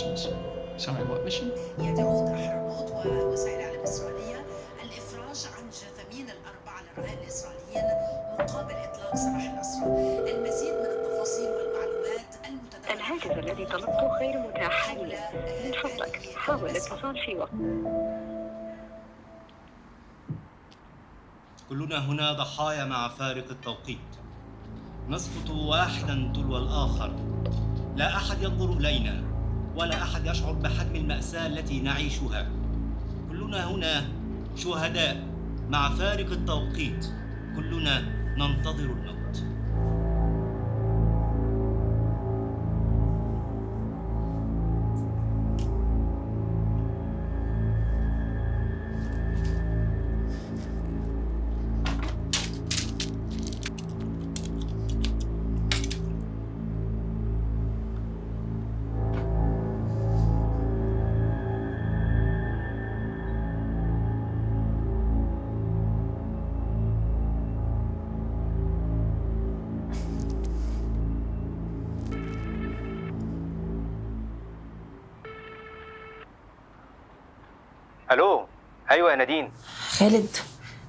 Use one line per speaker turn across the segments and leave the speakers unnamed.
missions. Sorry, what mission?
يدعو الأحرنوت ووسائل الإعلام الإسرائيلية الإفراج عن جثامين الأربعة الرهائن الإسرائيليين مقابل إطلاق سراح الأسرى. المزيد من التفاصيل والمعلومات المتداولة.
الهاتف الذي طلبته غير متاح حاليا. من فضلك حاول الاتصال في وقت.
كلنا هنا ضحايا مع فارق التوقيت. نسقط واحدا تلو الآخر. لا أحد ينظر إلينا ولا أحد يشعر بحجم المأساة التي نعيشها. كلنا هنا شهداء مع فارق التوقيت. كلنا ننتظر الموت.
الو. ايوه يا نادين.
خالد،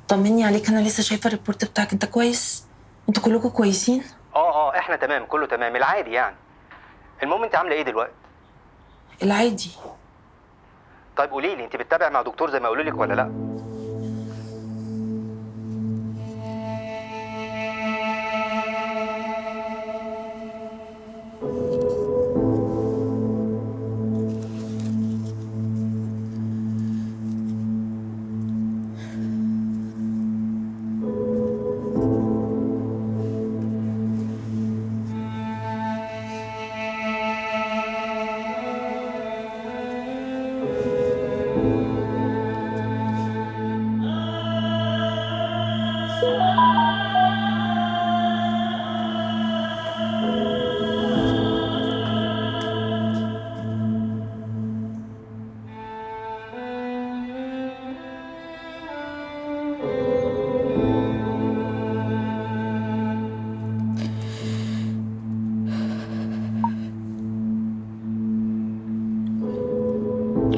طمني عليك. انا لسه شايفه الريبورت بتاعك. انت كويس؟ انتوا كلكم كويسين؟
احنا تمام، كله تمام، العادي يعني. المهم انت عامله ايه دلوقتي؟
العادي.
طيب قولي لي، انت بتتابع مع دكتور زي ما قالوا لك ولا لا؟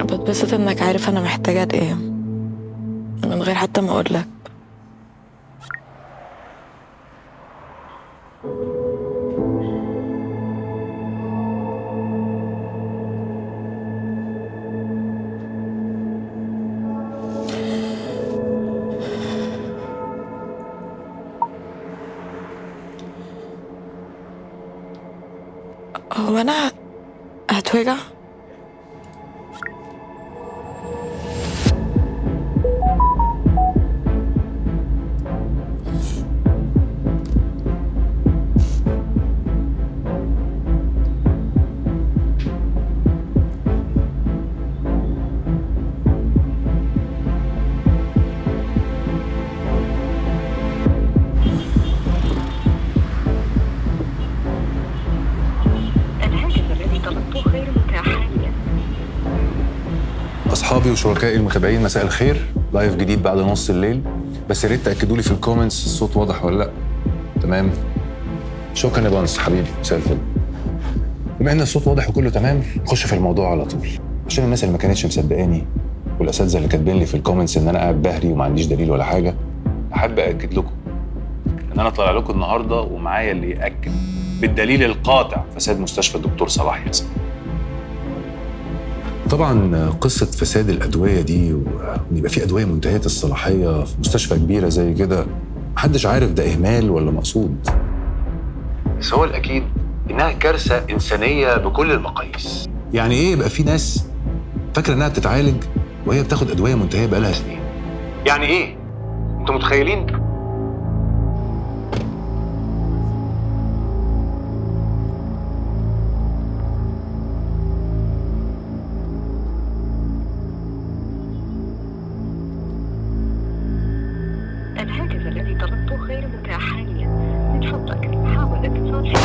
بتبسط انك عارف انا محتاجه ايه من غير حتى ما اقول لك. هو انا هتوجع؟
أصحابي وشركائي المتابعين، مساء الخير. لايف جديد بعد نص الليل، بس يا ريت تأكدوا لي في الكومنتس الصوت واضح ولا لأ. تمام، شكرا يا بانس حبيبي، مساء الفل. بما إن الصوت واضح وكله تمام، نخش في الموضوع على طول، عشان الناس اللي ما كانتش مصدقاني والأساتذة اللي كاتبين لي في الكومنتس إن أنا قاعد بهري وما عنديش دليل ولا حاجة. أحب أأكد لكم إن أنا طالع لكم النهاردة ومعايا اللي يأكد بالدليل القاطع فساد مستشفى الدكتور صلاح ياسين. طبعا قصة فساد الأدوية دي وإن يبقى في أدوية منتهية الصلاحية في مستشفى كبيرة زي كده، محدش عارف ده إهمال ولا مقصود، بس هو الأكيد إنها كارثة إنسانية بكل المقاييس. يعني إيه يبقى في ناس فاكرة إنها بتتعالج وهي بتاخد أدوية منتهية بقالها سنين؟ يعني إيه؟ أنتوا متخيلين؟
الهاتف الذي طلبته غير متاح حاليا. من فضلك حاول الاتصال في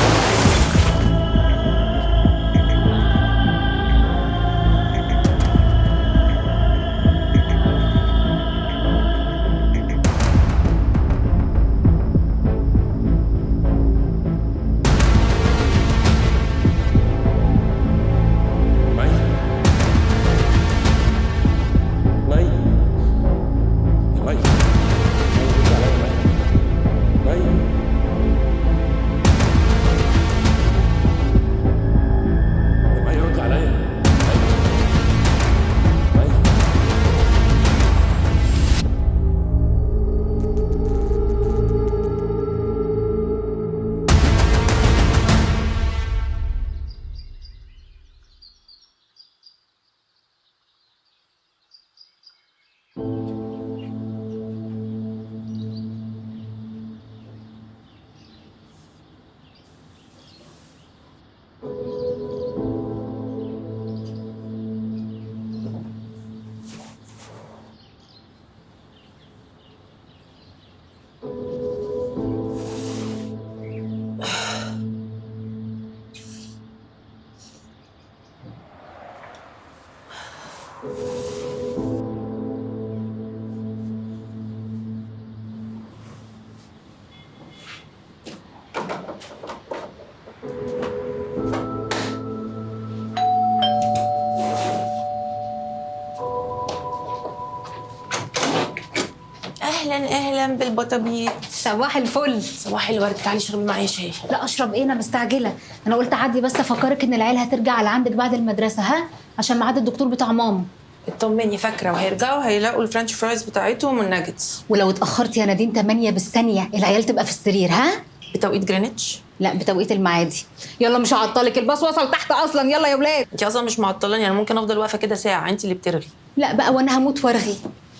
اهلا بالبطابيط.
صباح الفل.
صباح الورد، تعالي اشربي معايا شاي.
لا اشرب ايه، انا مستعجله. انا قلت اعدي بس افكرك ان العيال هترجع على عندك بعد المدرسه، ها، عشان ميعاد الدكتور بتاع ماما.
اطمني، فاكره وهيرجعوا هيلاقوا الفرنش فرايز بتاعتهم والناجتس.
ولو اتاخرت يا نادين 8 بالثانيه العيال تبقى في السرير، ها.
بتوقيت جرينتش؟
لا بتوقيت المعادي. يلا مش هعطلك، الباص وصل تحت اصلا، يلا يا ولاد.
انت اصلا مش معطلاني، انا ممكن افضل واقفه كده ساعه، انت اللي بترغي.
لا بقى وانا هموت وارغي.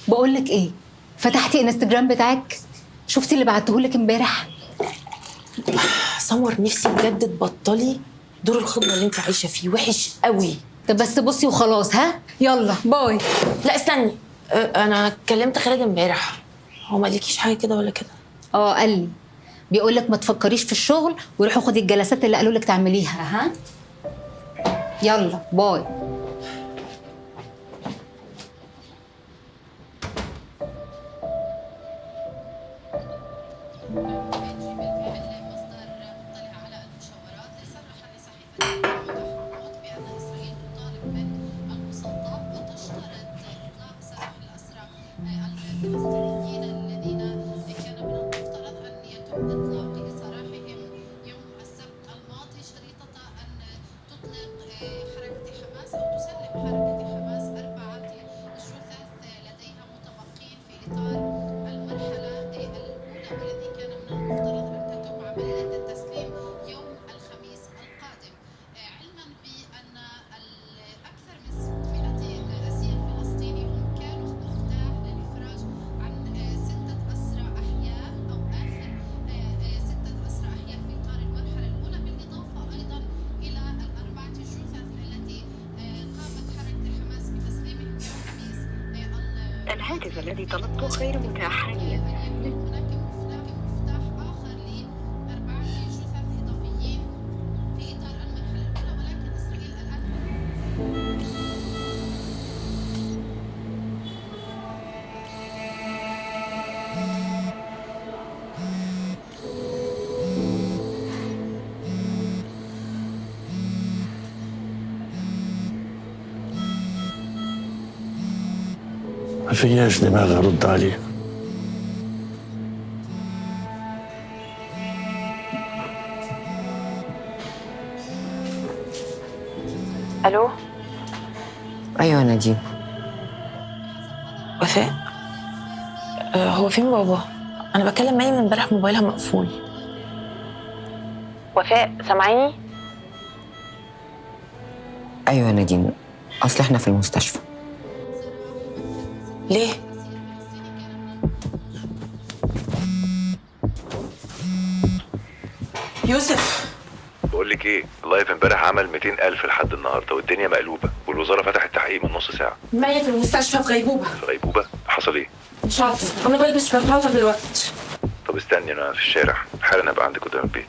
بقول لك ايه، فتحتي انستجرام بتاعك؟ شفتي اللي بعتهولك امبارح؟
صور نفسي بجد تبطلي دور الخضره اللي انت عايشه فيه، وحش قوي.
طب بس بصي وخلاص، ها، يلا باي.
لا استني، انا كلمت خالد امبارح، هو ما قالكيش حاجه كده ولا كده؟
قال لي، بيقول لك ما تفكريش في الشغل وروحي خدي الجلسات اللي قالوا لك تعمليها، ها. يلا باي.
الهاتف الذي طلبته غير متاح حاليا.
ما فياش دماغ ارد عليه.
الو.
ايوه نادين.
وفاء، هو فين بابا؟ انا بكلم مي من امبارح موبايلها مقفول. وفاء سامعيني؟
ايوه نادين، اصل احنا في المستشفى.
ليه؟ يوسف،
بقول لك ايه، اللايف امبارح عمل 200,000 لحد النهارده والدنيا مقلوبه، والوزاره فتحت تحقيق من نص ساعه.
مي في المستشفى في غيبوبه.
في غيبوبه؟ حصل ايه؟
مش عارفه، انا بلبس بنطلون دلوقتي.
طب استني، انا في الشارع حالا ابقى عندك قدام البيت.